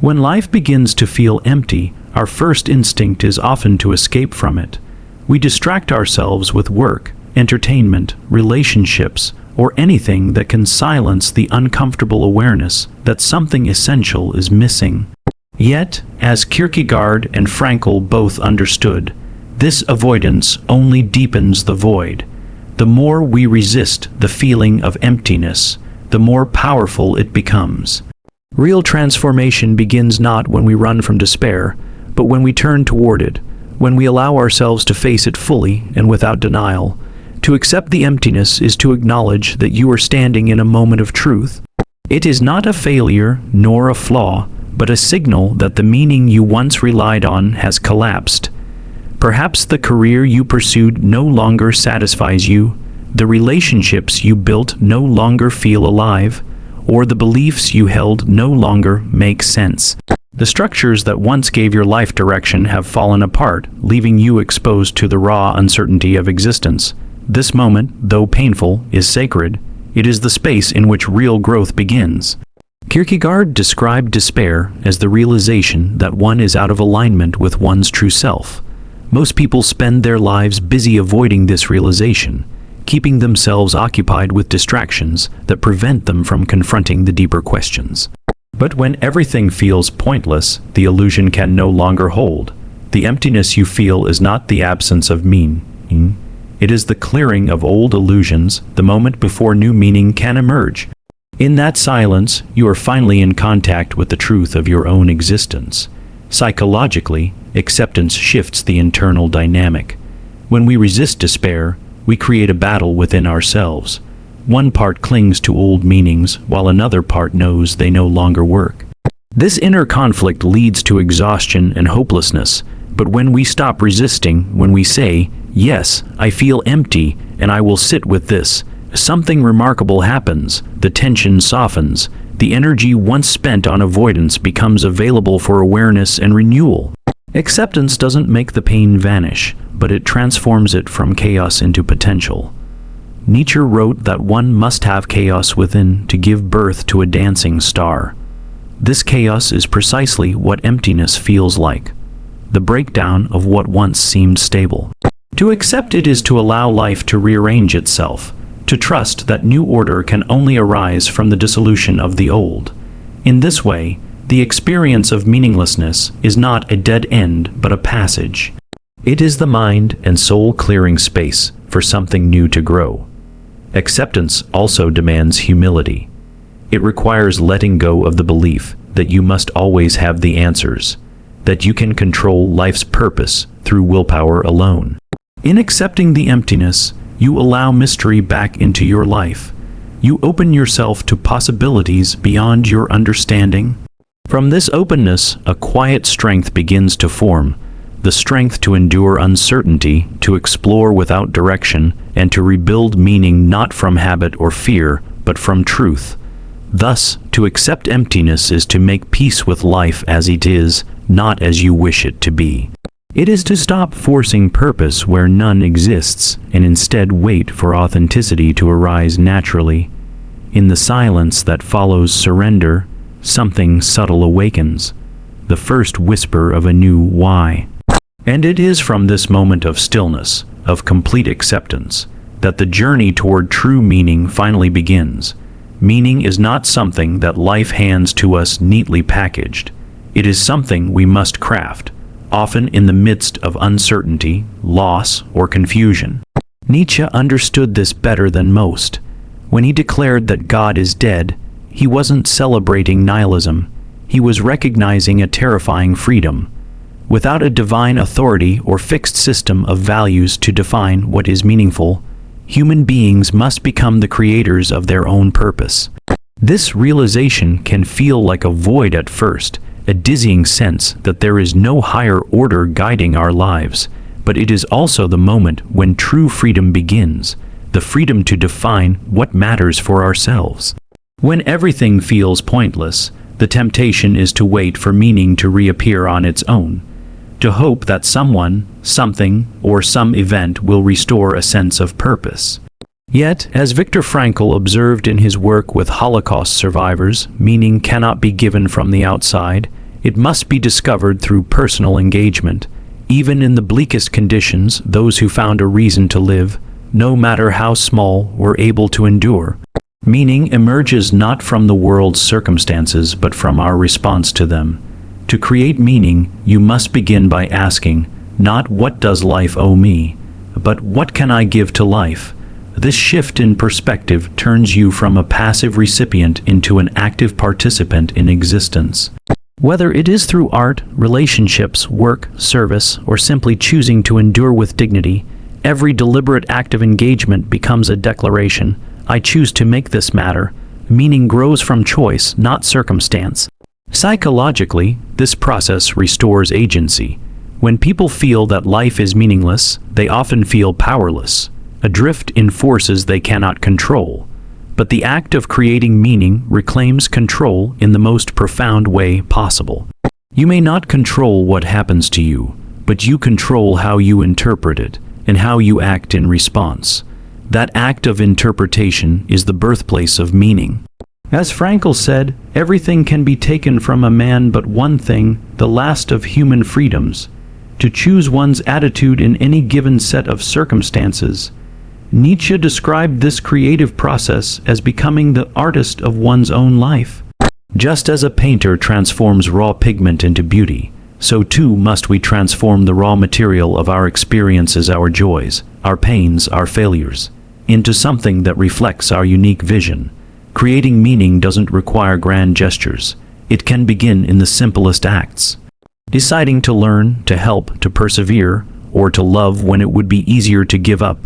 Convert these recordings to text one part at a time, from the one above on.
When life begins to feel empty, our first instinct is often to escape from it. We distract ourselves with work, entertainment, relationships, or anything that can silence the uncomfortable awareness that something essential is missing. Yet, as Kierkegaard and Frankl both understood, this avoidance only deepens the void. The more we resist the feeling of emptiness, the more powerful it becomes. Real transformation begins not when we run from despair, but when we turn toward it, when we allow ourselves to face it fully and without denial. To accept the emptiness is to acknowledge that you are standing in a moment of truth. It is not a failure nor a flaw, but a signal that the meaning you once relied on has collapsed. Perhaps the career you pursued no longer satisfies you, the relationships you built no longer feel alive, or the beliefs you held no longer make sense. The structures that once gave your life direction have fallen apart, leaving you exposed to the raw uncertainty of existence. This moment, though painful, is sacred. It is the space in which real growth begins. Kierkegaard described despair as the realization that one is out of alignment with one's true self. Most people spend their lives busy avoiding this realization, keeping themselves occupied with distractions that prevent them from confronting the deeper questions. But when everything feels pointless, the illusion can no longer hold. The emptiness you feel is not the absence of meaning. It is the clearing of old illusions, the moment before new meaning can emerge. In that silence, you are finally in contact with the truth of your own existence. Psychologically, acceptance shifts the internal dynamic. When we resist despair, we create a battle within ourselves. One part clings to old meanings, while another part knows they no longer work. This inner conflict leads to exhaustion and hopelessness, but when we stop resisting, when we say, "Yes, I feel empty, and I will sit with this," something remarkable happens. The tension softens. The energy once spent on avoidance becomes available for awareness and renewal. Acceptance doesn't make the pain vanish, but it transforms it from chaos into potential. Nietzsche wrote that one must have chaos within to give birth to a dancing star. This chaos is precisely what emptiness feels like, the breakdown of what once seemed stable. To accept it is to allow life to rearrange itself, to trust that new order can only arise from the dissolution of the old. In this way, the experience of meaninglessness is not a dead end but a passage. It is the mind and soul clearing space for something new to grow. Acceptance also demands humility. It requires letting go of the belief that you must always have the answers, that you can control life's purpose through willpower alone. In accepting the emptiness, you allow mystery back into your life. You open yourself to possibilities beyond your understanding. From this openness, a quiet strength begins to form, the strength to endure uncertainty, to explore without direction, and to rebuild meaning not from habit or fear, but from truth. Thus, to accept emptiness is to make peace with life as it is, not as you wish it to be. It is to stop forcing purpose where none exists, and instead wait for authenticity to arise naturally. In the silence that follows surrender, something subtle awakens, the first whisper of a new why. And it is from this moment of stillness, of complete acceptance, that the journey toward true meaning finally begins. Meaning is not something that life hands to us neatly packaged. It is something we must craft, often in the midst of uncertainty, loss, or confusion. Nietzsche understood this better than most. When he declared that God is dead, he wasn't celebrating nihilism. He was recognizing a terrifying freedom. Without a divine authority or fixed system of values to define what is meaningful, human beings must become the creators of their own purpose. This realization can feel like a void at first, a dizzying sense that there is no higher order guiding our lives, but it is also the moment when true freedom begins, the freedom to define what matters for ourselves. When everything feels pointless, the temptation is to wait for meaning to reappear on its own, to hope that someone, something, or some event will restore a sense of purpose. Yet, as Viktor Frankl observed in his work with Holocaust survivors, meaning cannot be given from the outside, It must be discovered through personal engagement. Even in the bleakest conditions, those who found a reason to live, no matter how small, were able to endure. Meaning emerges not from the world's circumstances, but from our response to them. To create meaning, you must begin by asking, not what does life owe me, but what can I give to life? This shift in perspective turns you from a passive recipient into an active participant in existence. Whether it is through art, relationships, work, service, or simply choosing to endure with dignity, every deliberate act of engagement becomes a declaration. I choose to make this matter. Meaning grows from choice, not circumstance. Psychologically, this process restores agency. When people feel that life is meaningless, they often feel powerless, adrift in forces they cannot control. But the act of creating meaning reclaims control in the most profound way possible. You may not control what happens to you, but you control how you interpret it and how you act in response. That act of interpretation is the birthplace of meaning. As Frankl said, everything can be taken from a man but one thing, the last of human freedoms, to choose one's attitude in any given set of circumstances. Nietzsche described this creative process as becoming the artist of one's own life. Just as a painter transforms raw pigment into beauty, so too must we transform the raw material of our experiences, our joys, our pains, our failures, into something that reflects our unique vision. Creating meaning doesn't require grand gestures. It can begin in the simplest acts. Deciding to learn, to help, to persevere, or to love when it would be easier to give up.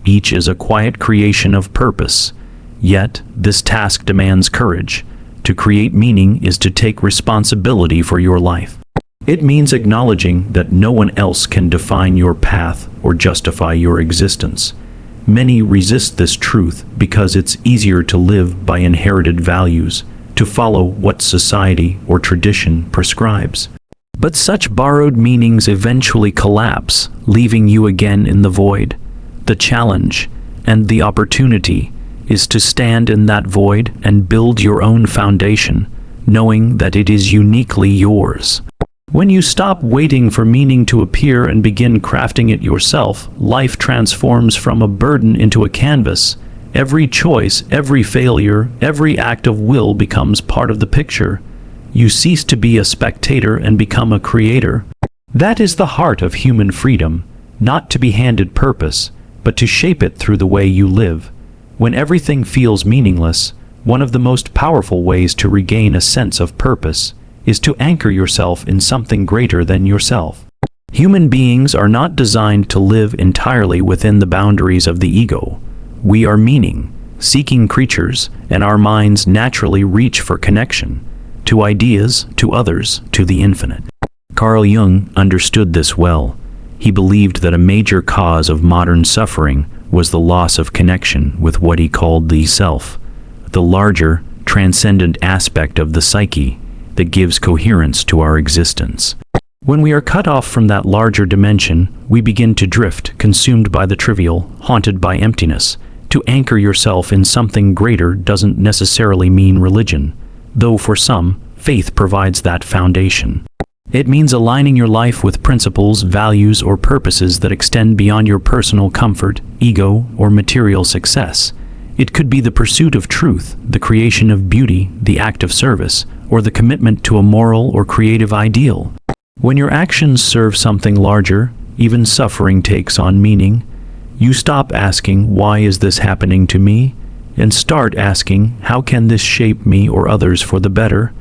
Each is a quiet creation of purpose. Yet, this task demands courage. To create meaning is to take responsibility for your life. It means acknowledging that no one else can define your path or justify your existence. Many resist this truth because it's easier to live by inherited values, to follow what society or tradition prescribes. But such borrowed meanings eventually collapse, leaving you again in the void. The challenge and the opportunity is to stand in that void and build your own foundation, knowing that it is uniquely yours. When you stop waiting for meaning to appear and begin crafting it yourself, life transforms from a burden into a canvas. Every choice, every failure, every act of will becomes part of the picture. You cease to be a spectator and become a creator. That is the heart of human freedom, not to be handed purpose, but to shape it through the way you live. When everything feels meaningless, one of the most powerful ways to regain a sense of purpose is to anchor yourself in something greater than yourself. Human beings are not designed to live entirely within the boundaries of the ego. We are meaning-seeking creatures, and our minds naturally reach for connection, to ideas, to others, to the infinite. Carl Jung understood this well. He believed that a major cause of modern suffering was the loss of connection with what he called the self, the larger, transcendent aspect of the psyche that gives coherence to our existence. When we are cut off from that larger dimension, we begin to drift, consumed by the trivial, haunted by emptiness. To anchor yourself in something greater doesn't necessarily mean religion, though for some, faith provides that foundation. It means aligning your life with principles, values, or purposes that extend beyond your personal comfort, ego, or material success. It could be the pursuit of truth, the creation of beauty, the act of service, or the commitment to a moral or creative ideal. When your actions serve something larger, even suffering takes on meaning. You stop asking, "Why is this happening to me?" and start asking, "How can this shape me or others for the better?"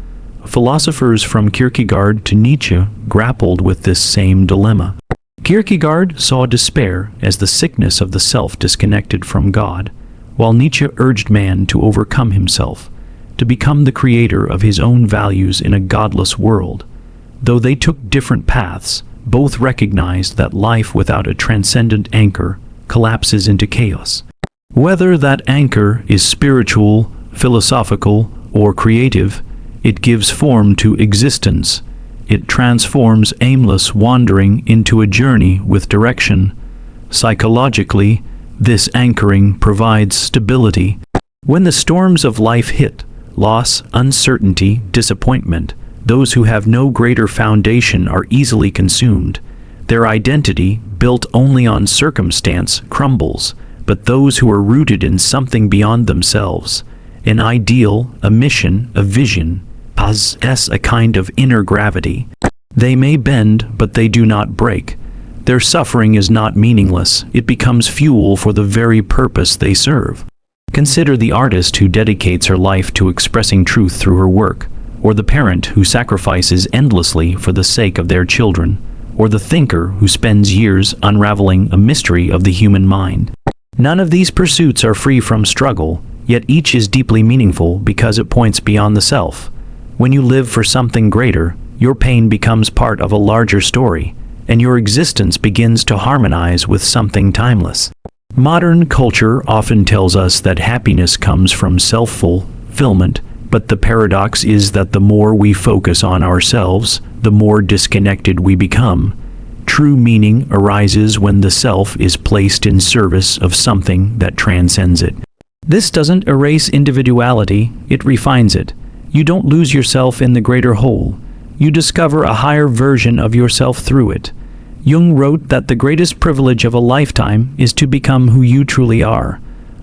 Philosophers from Kierkegaard to Nietzsche grappled with this same dilemma. Kierkegaard saw despair as the sickness of the self disconnected from God, while Nietzsche urged man to overcome himself, to become the creator of his own values in a godless world. Though they took different paths, both recognized that life without a transcendent anchor collapses into chaos. Whether that anchor is spiritual, philosophical, or creative, it gives form to existence. It transforms aimless wandering into a journey with direction. Psychologically, this anchoring provides stability. When the storms of life hit, loss, uncertainty, disappointment, Those who have no greater foundation are easily consumed. Their identity, built only on circumstance, crumbles, but those who are rooted in something beyond themselves, an ideal, a mission, a vision, possess a kind of inner gravity. They may bend, but they do not break. Their suffering is not meaningless, it becomes fuel for the very purpose they serve. Consider the artist who dedicates her life to expressing truth through her work, or the parent who sacrifices endlessly for the sake of their children, or the thinker who spends years unraveling a mystery of the human mind. None of these pursuits are free from struggle, yet each is deeply meaningful because it points beyond the self. When you live for something greater, your pain becomes part of a larger story, and your existence begins to harmonize with something timeless. Modern culture often tells us that happiness comes from self-fulfillment, but the paradox is that the more we focus on ourselves, the more disconnected we become. True meaning arises when the self is placed in service of something that transcends it. This doesn't erase individuality, it refines it. You don't lose yourself in the greater whole. You discover a higher version of yourself through it. Jung wrote that the greatest privilege of a lifetime is to become who you truly are.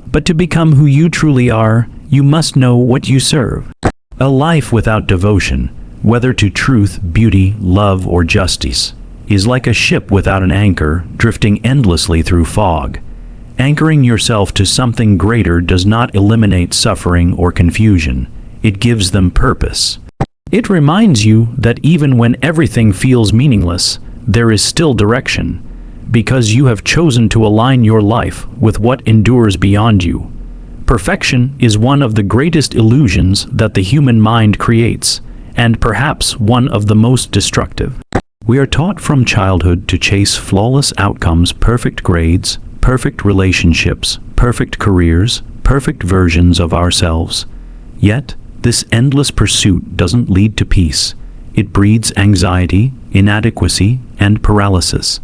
But to become who you truly are, you must know what you serve. A life without devotion, whether to truth, beauty, love, or justice, is like a ship without an anchor, drifting endlessly through fog. Anchoring yourself to something greater does not eliminate suffering or confusion. It gives them purpose. It reminds you that even when everything feels meaningless, there is still direction, because you have chosen to align your life with what endures beyond you. Perfection is one of the greatest illusions that the human mind creates, and perhaps one of the most destructive. We are taught from childhood to chase flawless outcomes, perfect grades, perfect relationships, perfect careers, perfect versions of ourselves. Yet, this endless pursuit doesn't lead to peace. It breeds anxiety, inadequacy, and paralysis.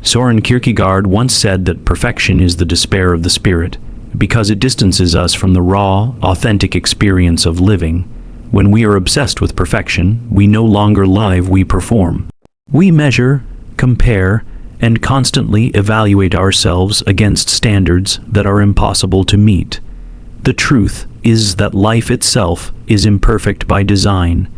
Søren Kierkegaard once said that perfection is the despair of the spirit, because it distances us from the raw, authentic experience of living. When we are obsessed with perfection, we no longer live, we perform. We measure, compare, and constantly evaluate ourselves against standards that are impossible to meet. The truth is that life itself is imperfect by design.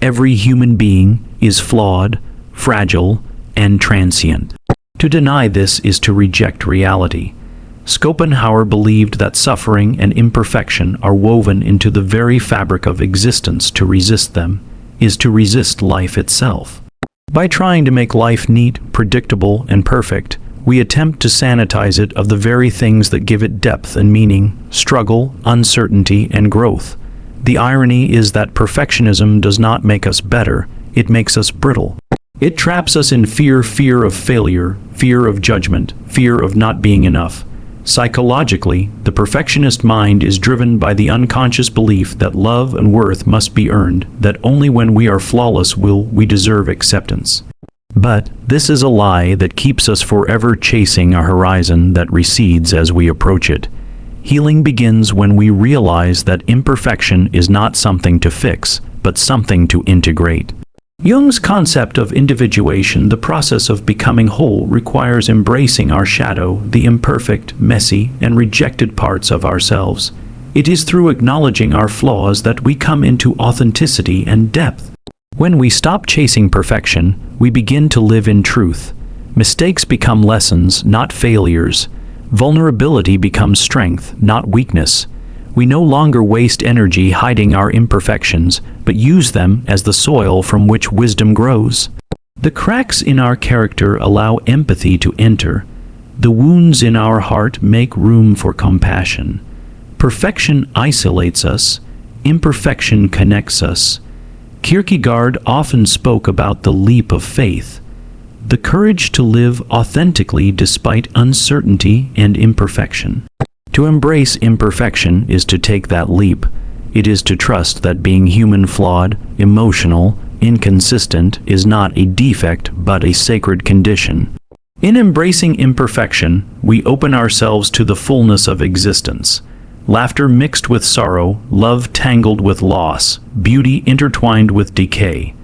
Every human being is flawed, fragile, and transient. To deny this is to reject reality. Schopenhauer believed that suffering and imperfection are woven into the very fabric of existence. To resist them is to resist life itself. By trying to make life neat, predictable, and perfect, we attempt to sanitize it of the very things that give it depth and meaning: struggle, uncertainty, and growth. The irony is that perfectionism does not make us better, it makes us brittle. It traps us in fear of failure, fear of judgment, fear of not being enough. Psychologically, the perfectionist mind is driven by the unconscious belief that love and worth must be earned, that only when we are flawless will we deserve acceptance. But this is a lie that keeps us forever chasing a horizon that recedes as we approach it. Healing begins when we realize that imperfection is not something to fix, but something to integrate. Jung's concept of individuation, the process of becoming whole, requires embracing our shadow, the imperfect, messy, and rejected parts of ourselves. It is through acknowledging our flaws that we come into authenticity and depth. When we stop chasing perfection, we begin to live in truth. Mistakes become lessons, not failures. Vulnerability becomes strength, not weakness. We no longer waste energy hiding our imperfections, but use them as the soil from which wisdom grows. The cracks in our character allow empathy to enter. The wounds in our heart make room for compassion. Perfection isolates us. Imperfection connects us. Kierkegaard often spoke about the leap of faith, the courage to live authentically despite uncertainty and imperfection. To embrace imperfection is to take that leap. It is to trust that being human, flawed, emotional, inconsistent is not a defect but a sacred condition. In embracing imperfection, we open ourselves to the fullness of existence. Laughter mixed with sorrow, love tangled with loss, beauty intertwined with decay.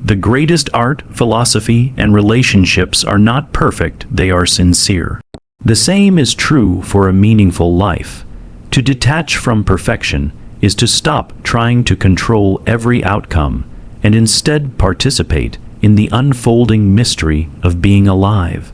The greatest art, philosophy, and relationships are not perfect, they are sincere. The same is true for a meaningful life. To detach from perfection is to stop trying to control every outcome and instead participate in the unfolding mystery of being alive.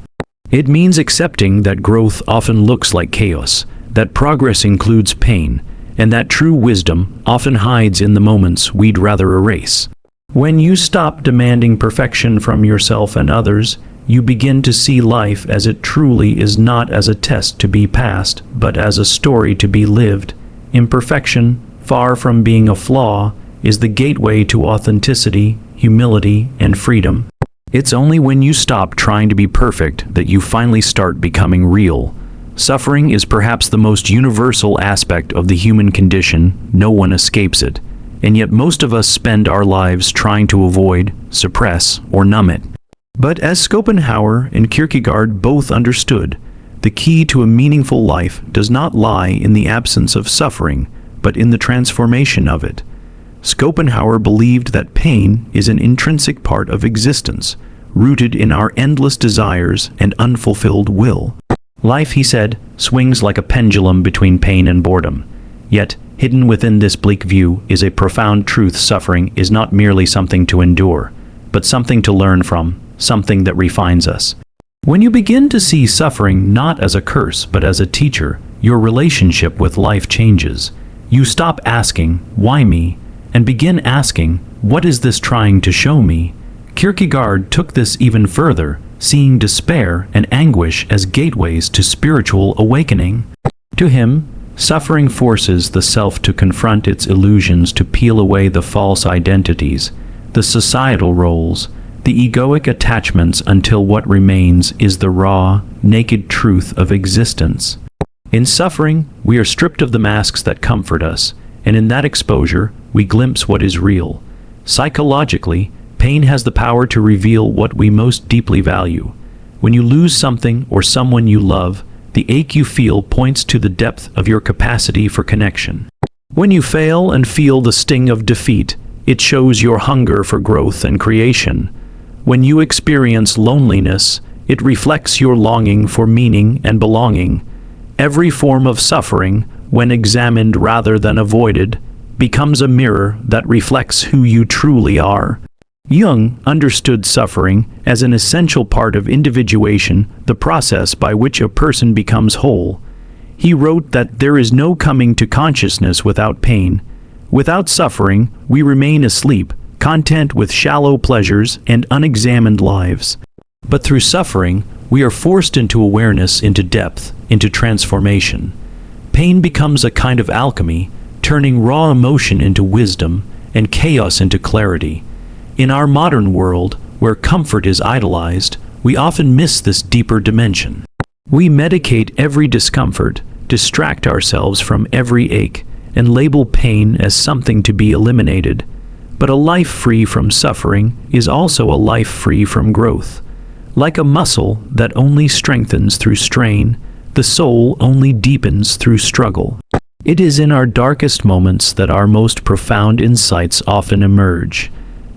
It means accepting that growth often looks like chaos, that progress includes pain, and that true wisdom often hides in the moments we'd rather erase. When you stop demanding perfection from yourself and others, you begin to see life as it truly is, not as a test to be passed, but as a story to be lived. Imperfection, far from being a flaw, is the gateway to authenticity, humility, and freedom. It's only when you stop trying to be perfect that you finally start becoming real. Suffering is perhaps the most universal aspect of the human condition. No one escapes it. And yet most of us spend our lives trying to avoid, suppress, or numb it. But as Schopenhauer and Kierkegaard both understood, the key to a meaningful life does not lie in the absence of suffering, but in the transformation of it. Schopenhauer believed that pain is an intrinsic part of existence, rooted in our endless desires and unfulfilled will. Life, he said, swings like a pendulum between pain and boredom. Yet, hidden within this bleak view is a profound truth: suffering is not merely something to endure, but something to learn from, something that refines us. When you begin to see suffering not as a curse but as a teacher, your relationship with life changes. You stop asking, "Why me?" and begin asking, "What is this trying to show me?" Kierkegaard took this even further, seeing despair and anguish as gateways to spiritual awakening. To him, suffering forces the self to confront its illusions, to peel away the false identities, the societal roles, the egoic attachments, until what remains is the raw, naked truth of existence. In suffering, we are stripped of the masks that comfort us, and in that exposure, we glimpse what is real. Psychologically, pain has the power to reveal what we most deeply value. When you lose something or someone you love, the ache you feel points to the depth of your capacity for connection. When you fail and feel the sting of defeat, it shows your hunger for growth and creation. When you experience loneliness, it reflects your longing for meaning and belonging. Every form of suffering, when examined rather than avoided, becomes a mirror that reflects who you truly are. Jung understood suffering as an essential part of individuation, the process by which a person becomes whole. He wrote that there is no coming to consciousness without pain. Without suffering, we remain asleep, content with shallow pleasures and unexamined lives. But through suffering, we are forced into awareness, into depth, into transformation. Pain becomes a kind of alchemy, turning raw emotion into wisdom and chaos into clarity. In our modern world, where comfort is idolized, we often miss this deeper dimension. We medicate every discomfort, distract ourselves from every ache, and label pain as something to be eliminated. But a life free from suffering is also a life free from growth. Like a muscle that only strengthens through strain, the soul only deepens through struggle. It is in our darkest moments that our most profound insights often emerge.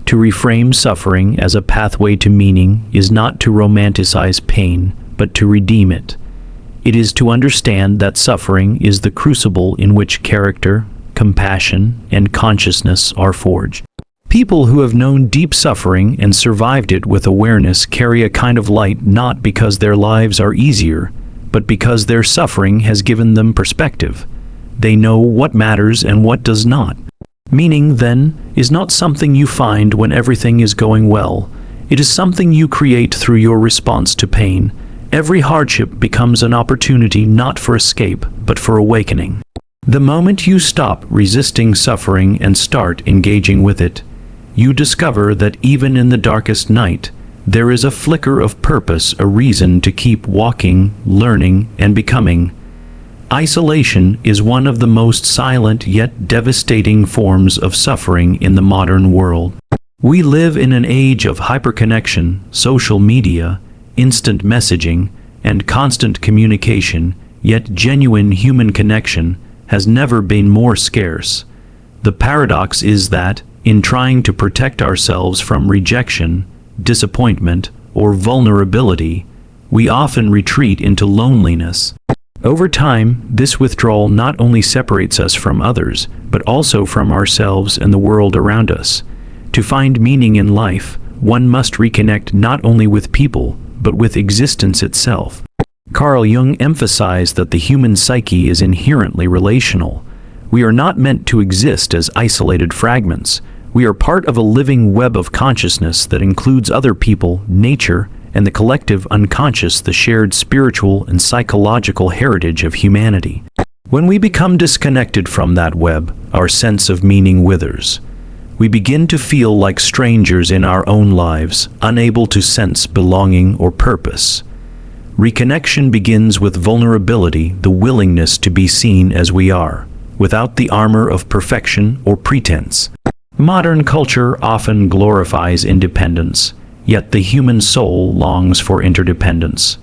To reframe suffering as a pathway to meaning is not to romanticize pain, but to redeem it. It is to understand that suffering is the crucible in which character, compassion, and consciousness are forged. People who have known deep suffering and survived it with awareness carry a kind of light, not because their lives are easier, but because their suffering has given them perspective. They know what matters and what does not. Meaning, then, is not something you find when everything is going well. It is something you create through your response to pain. Every hardship becomes an opportunity not for escape, but for awakening. The moment you stop resisting suffering and start engaging with it, you discover that even in the darkest night, there is a flicker of purpose, a reason to keep walking, learning, and becoming. Isolation is one of the most silent yet devastating forms of suffering in the modern world. We live in an age of hyperconnection, social media, instant messaging, and constant communication, yet genuine human connection has never been more scarce. The paradox is that, in trying to protect ourselves from rejection, disappointment, or vulnerability, we often retreat into loneliness. Over time, this withdrawal not only separates us from others, but also from ourselves and the world around us. To find meaning in life, one must reconnect not only with people, but with existence itself. Carl Jung emphasized that the human psyche is inherently relational. We are not meant to exist as isolated fragments. We are part of a living web of consciousness that includes other people, nature, and the collective unconscious, the shared spiritual and psychological heritage of humanity. When we become disconnected from that web, our sense of meaning withers. We begin to feel like strangers in our own lives, unable to sense belonging or purpose. Reconnection begins with vulnerability, the willingness to be seen as we are, without the armor of perfection or pretense. Modern culture often glorifies independence, yet the human soul longs for interdependence.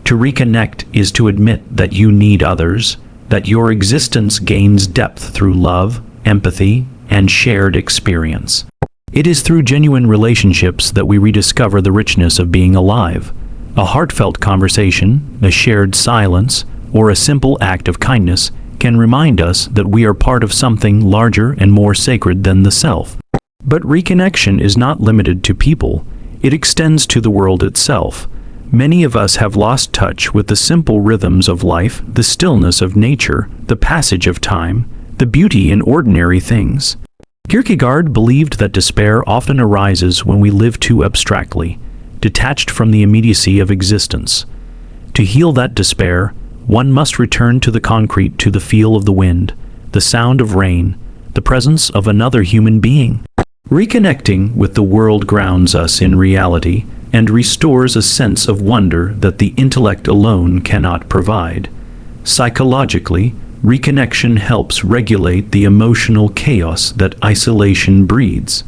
To reconnect is to admit that you need others, that your existence gains depth through love, empathy, and shared experience. It is through genuine relationships that we rediscover the richness of being alive. A heartfelt conversation, a shared silence, or a simple act of kindness can remind us that we are part of something larger and more sacred than the self. But reconnection is not limited to people. It extends to the world itself. Many of us have lost touch with the simple rhythms of life, the stillness of nature, the passage of time, the beauty in ordinary things. Kierkegaard believed that despair often arises when we live too abstractly, detached from the immediacy of existence. To heal that despair, one must return to the concrete, to the feel of the wind, the sound of rain, the presence of another human being. Reconnecting with the world grounds us in reality and restores a sense of wonder that the intellect alone cannot provide. Psychologically, reconnection helps regulate the emotional chaos that isolation breeds.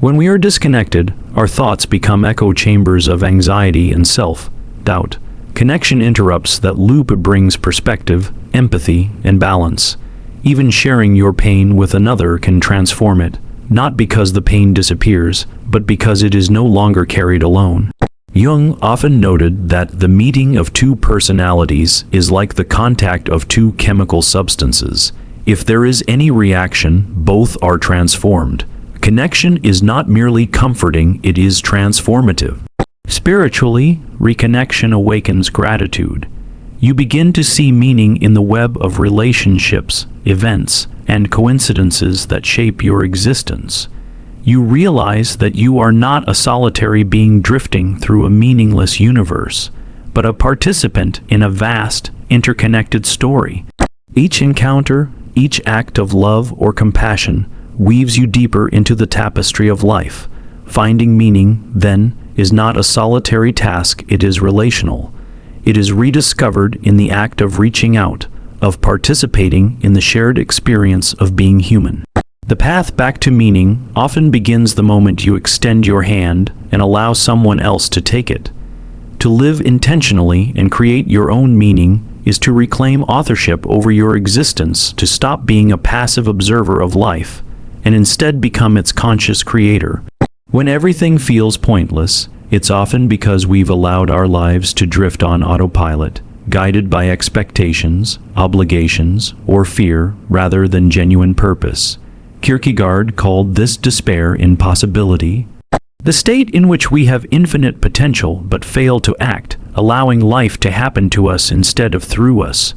When we are disconnected, our thoughts become echo chambers of anxiety and self-doubt. Connection interrupts that loop. It brings perspective, empathy, and balance. Even sharing your pain with another can transform it, not because the pain disappears, but because it is no longer carried alone. Jung often noted that the meeting of two personalities is like the contact of two chemical substances. If there is any reaction, both are transformed. Connection is not merely comforting, it is transformative. Spiritually, reconnection awakens gratitude. You begin to see meaning in the web of relationships, events, and coincidences that shape your existence. You realize that you are not a solitary being drifting through a meaningless universe, but a participant in a vast, interconnected story. Each encounter, each act of love or compassion weaves you deeper into the tapestry of life. Finding meaning, then, is not a solitary task, it is relational. It is rediscovered in the act of reaching out, of participating in the shared experience of being human. The path back to meaning often begins the moment you extend your hand and allow someone else to take it. To live intentionally and create your own meaning is to reclaim authorship over your existence, to stop being a passive observer of life, and instead become its conscious creator. When everything feels pointless, it's often because we've allowed our lives to drift on autopilot, guided by expectations, obligations, or fear rather than genuine purpose. Kierkegaard called this despair impossibility. The state in which we have infinite potential but fail to act, allowing life to happen to us instead of through us.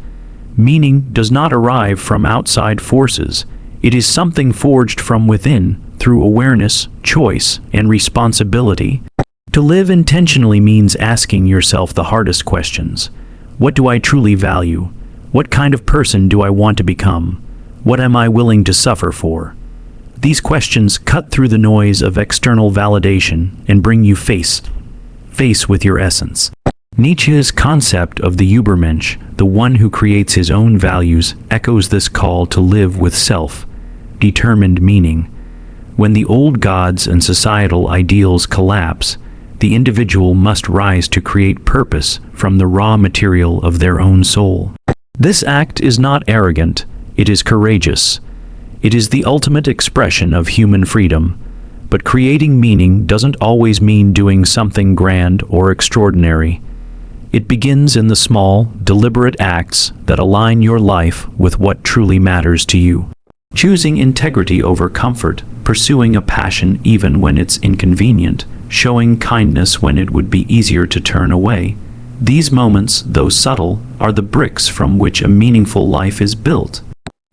Meaning does not arrive from outside forces. It is something forged from within, through awareness, choice, and responsibility. To live intentionally means asking yourself the hardest questions. What do I truly value? What kind of person do I want to become? What am I willing to suffer for? These questions cut through the noise of external validation and bring you face with your essence. Nietzsche's concept of the Übermensch, the one who creates his own values, echoes this call to live with self-determined meaning. When the old gods and societal ideals collapse, the individual must rise to create purpose from the raw material of their own soul. This act is not arrogant, it is courageous. It is the ultimate expression of human freedom. But creating meaning doesn't always mean doing something grand or extraordinary. It begins in the small, deliberate acts that align your life with what truly matters to you. Choosing integrity over comfort, pursuing a passion even when it's inconvenient, showing kindness when it would be easier to turn away. These moments, though subtle, are the bricks from which a meaningful life is built.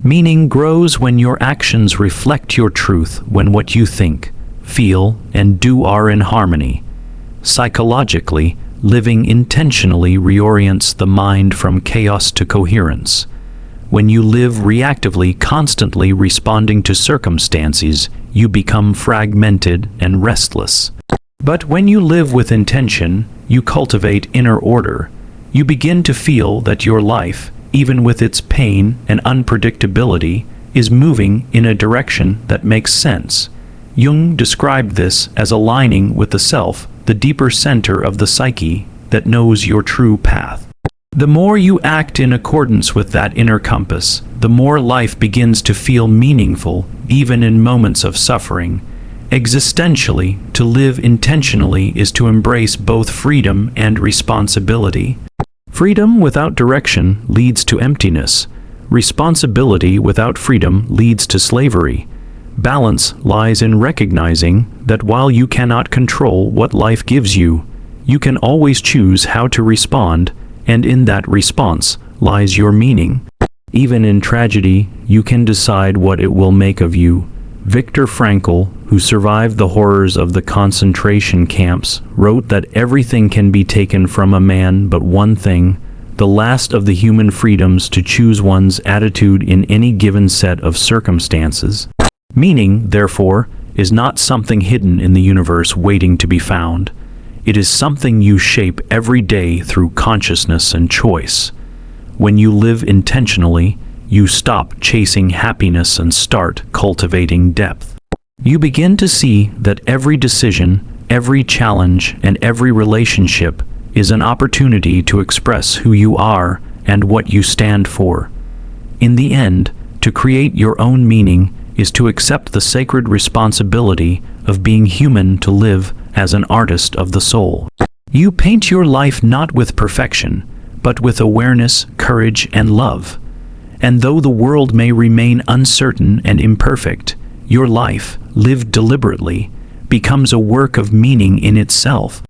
Meaning grows when your actions reflect your truth, when what you think, feel, and do are in harmony. Psychologically, living intentionally reorients the mind from chaos to coherence. When you live reactively, constantly responding to circumstances, you become fragmented and restless. But when you live with intention, you cultivate inner order. You begin to feel that your life, even with its pain and unpredictability, is moving in a direction that makes sense. Jung described this as aligning with the self, the deeper center of the psyche that knows your true path. The more you act in accordance with that inner compass, the more life begins to feel meaningful, even in moments of suffering. Existentially, to live intentionally is to embrace both freedom and responsibility. Freedom without direction leads to emptiness. Responsibility without freedom leads to slavery. Balance lies in recognizing that while you cannot control what life gives you, you can always choose how to respond, and in that response lies your meaning. Even in tragedy, you can decide what it will make of you. Viktor Frankl, who survived the horrors of the concentration camps, wrote that everything can be taken from a man but one thing, the last of the human freedoms to choose one's attitude in any given set of circumstances. Meaning, therefore, is not something hidden in the universe waiting to be found. It is something you shape every day through consciousness and choice. When you live intentionally, you stop chasing happiness and start cultivating depth. You begin to see that every decision, every challenge, and every relationship is an opportunity to express who you are and what you stand for. In the end, to create your own meaning is to accept the sacred responsibility of being human, to live as an artist of the soul. You paint your life not with perfection, but with awareness, courage, and love. And though the world may remain uncertain and imperfect, your life, lived deliberately, becomes a work of meaning in itself.